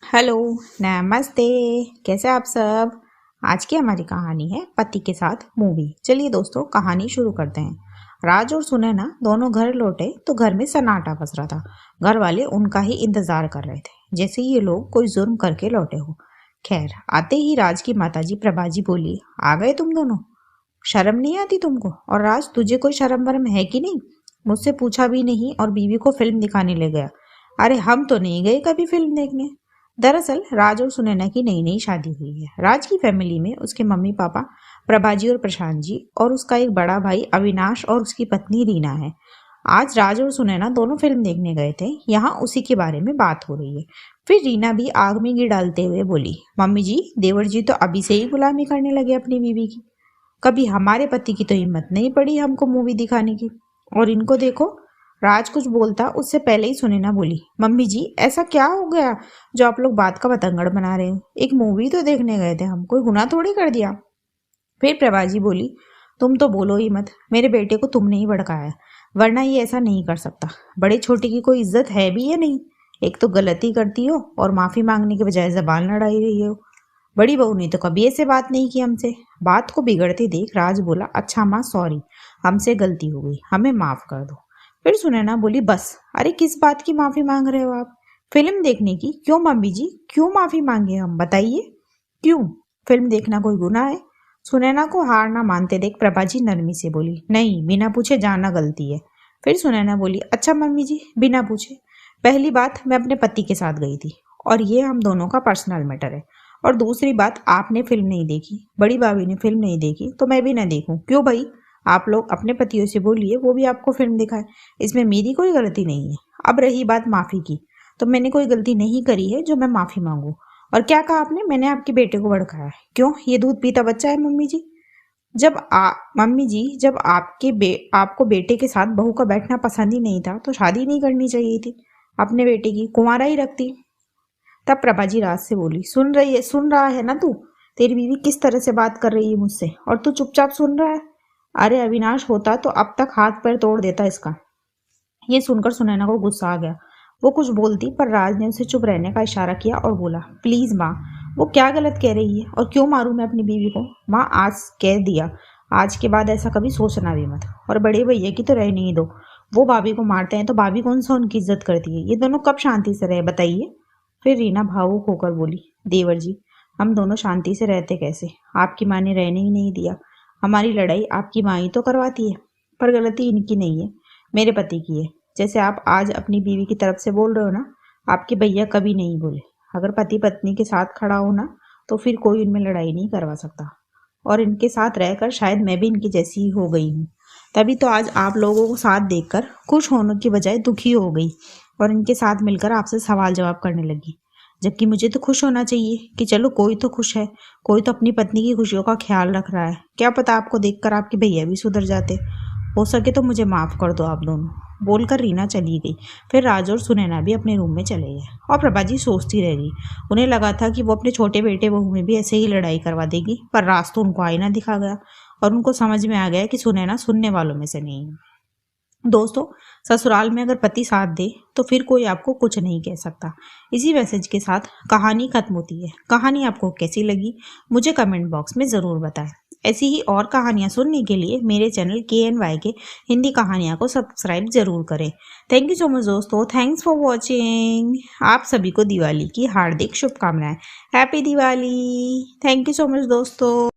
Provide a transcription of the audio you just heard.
Hello. नमस्ते। कैसे आप सब। आज की हमारी कहानी है पति के साथ मूवी। चलिए दोस्तों कहानी शुरू करते हैं। राज और सुनैना दोनों घर लौटे तो घर में सन्नाटा पस रहा था। घर वाले उनका ही इंतजार कर रहे थे, जैसे ये लोग कोई जुर्म करके लौटे हो। खैर आते ही राज की माताजी प्रभाजी बोली, आ गए तुम दोनों, शर्म नहीं आती तुमको? और राज तुझे कोई शर्म वरम है कि नहीं? मुझसे पूछा भी नहीं और बीवी को फिल्म दिखाने ले गया। अरे हम तो नहीं गए कभी फिल्म देखने। दरअसल राज और सुनैना की नई नई शादी हुई है। राज की फैमिली में उसके मम्मी पापा प्रभाजी और प्रशांत जी और उसका एक बड़ा भाई अविनाश और उसकी पत्नी रीना है। आज राज और सुनैना दोनों फिल्म देखने गए थे। यहाँ उसी के बारे में बात हो रही है। फिर रीना भी आग में घी डालते हुए बोली, मम्मी जी देवर जी तो अभी से ही गुलामी करने लगे अपनी बीवी की। कभी हमारे पति की तो हिम्मत नहीं पड़ी हमको मूवी दिखाने की, और इनको देखो। राज कुछ बोलता उससे पहले ही सुनैना बोली, मम्मी जी ऐसा क्या हो गया जो आप लोग बात का बतंगड़ बना रहे हो? एक मूवी तो देखने गए थे, हम कोई गुनाह थोड़ी कर दिया। फिर प्रभाजी बोली, तुम तो बोलो ही मत, मेरे बेटे को तुमने ही भड़काया, वरना ये ऐसा नहीं कर सकता। बड़े छोटे की कोई इज्जत है भी या नहीं? एक तो गलती करती हो और माफी मांगने के बजाय जबान लड़ाई रही हो। बड़ी बहू ने तो कभी ऐसे बात नहीं की हमसे। बात को बिगड़ते देख राज बोला, अच्छा माँ सॉरी, हमसे गलती हो गई, हमें माफ कर दो। फिर सुनैना बोली, बस। अरे किस बात की माफी मांग रहे हो आप? फिल्म देखने की। क्यों मम्मी जी, क्यों माफी मांगे हम, बताइए क्यों? फिल्म देखना कोई गुनाह है? सुनैना को हार ना मानते देख प्रभाजी नरमी से बोली, नहीं बिना पूछे जाना गलती है। फिर सुनैना बोली, अच्छा मम्मी जी बिना पूछे। पहली बात, मैं अपने पति के साथ गई थी और ये हम दोनों का पर्सनल मैटर है। और दूसरी बात, आपने फिल्म नहीं देखी, बड़ी भाभी ने फिल्म नहीं देखी तो मैं भी ना देखूं। क्यों भाई? आप लोग अपने पतियों से बोलिए वो भी आपको फिल्म दिखाए, इसमें मेरी कोई गलती नहीं है। अब रही बात माफी की, तो मैंने कोई गलती नहीं करी है जो मैं माफी मांगू। और क्या कहा आपने? मैंने आपके बेटे को भड़काया है? क्यों, ये दूध पीता बच्चा है मम्मी जी? मम्मी जी जब आपको बेटे के साथ बहू का बैठना पसंद ही नहीं था तो शादी नहीं करनी चाहिए थी, अपने बेटे की कुंवारा ही रखती। तब प्रभाजी राज से बोली, सुन रहा है ना तू, तेरी बीवी किस तरह से बात कर रही है मुझसे, और तू चुपचाप सुन रहा है? अरे अविनाश होता तो अब तक हाथ पैर तोड़ देता इसका। ये सुनकर सुनैना को गुस्सा आ गया। वो कुछ बोलती पर राज ने उसे चुप रहने का इशारा किया और बोला, प्लीज माँ, वो क्या गलत कह रही है और क्यों मारूं मैं अपनी बीवी को? माँ आज कह दिया, आज के बाद ऐसा कभी सोचना भी मत। और बड़े भैया की तो रहने ही दो, वो भाभी को मारते हैं तो भाभी कौन सा उनकी इज्जत करती है? ये दोनों कब शांति से रहे बताइए? फिर रीना भावुक होकर बोली, देवर जी हम दोनों शांति से रहते कैसे? आपकी माँ ने रहने ही नहीं दिया। हमारी लड़ाई आपकी माँ ही तो करवाती है, पर गलती इनकी नहीं है, मेरे पति की है। जैसे आप आज अपनी बीवी की तरफ से बोल रहे हो ना, आपके भैया कभी नहीं बोले। अगर पति पत्नी के साथ खड़ा हो ना तो फिर कोई उनमें लड़ाई नहीं करवा सकता। और इनके साथ रहकर शायद मैं भी इनकी जैसी ही हो गई हूँ, तभी तो आज आप लोगों को साथ देखकर खुश होने की बजाय दुखी हो गई और इनके साथ मिलकर आपसे सवाल जवाब करने लगी। जबकि मुझे तो खुश होना चाहिए कि चलो कोई तो खुश है, कोई तो अपनी पत्नी की खुशियों का ख्याल रख रहा है। क्या पता आपको देखकर आपके भैया भी सुधर जाते। हो सके तो मुझे माफ कर दो आप दोनों। बोलकर रीना चली गई। फिर राज और सुनैना भी अपने रूम में चले गए और प्रभाजी सोचती रह गई। उन्हें लगा था कि वो अपने छोटे बेटे बहू में भी ऐसे ही लड़ाई करवा देगी, पर राज तो उनको आईना दिखा गया और उनको समझ में आ गया कि सुनैना सुनने वालों में से नहीं है। दोस्तों, ससुराल में अगर पति साथ दे तो फिर कोई आपको कुछ नहीं कह सकता। इसी मैसेज के साथ कहानी खत्म होती है। कहानी आपको कैसी लगी मुझे कमेंट बॉक्स में ज़रूर बताएं। ऐसी ही और कहानियाँ सुनने के लिए मेरे चैनल KNY के हिंदी कहानियाँ को सब्सक्राइब जरूर करें। थैंक यू सो मच दोस्तों, थैंक्स फॉर वॉचिंग। आप सभी को दिवाली की हार्दिक शुभकामनाएं। Happy Diwali. Thank you so much दोस्तों।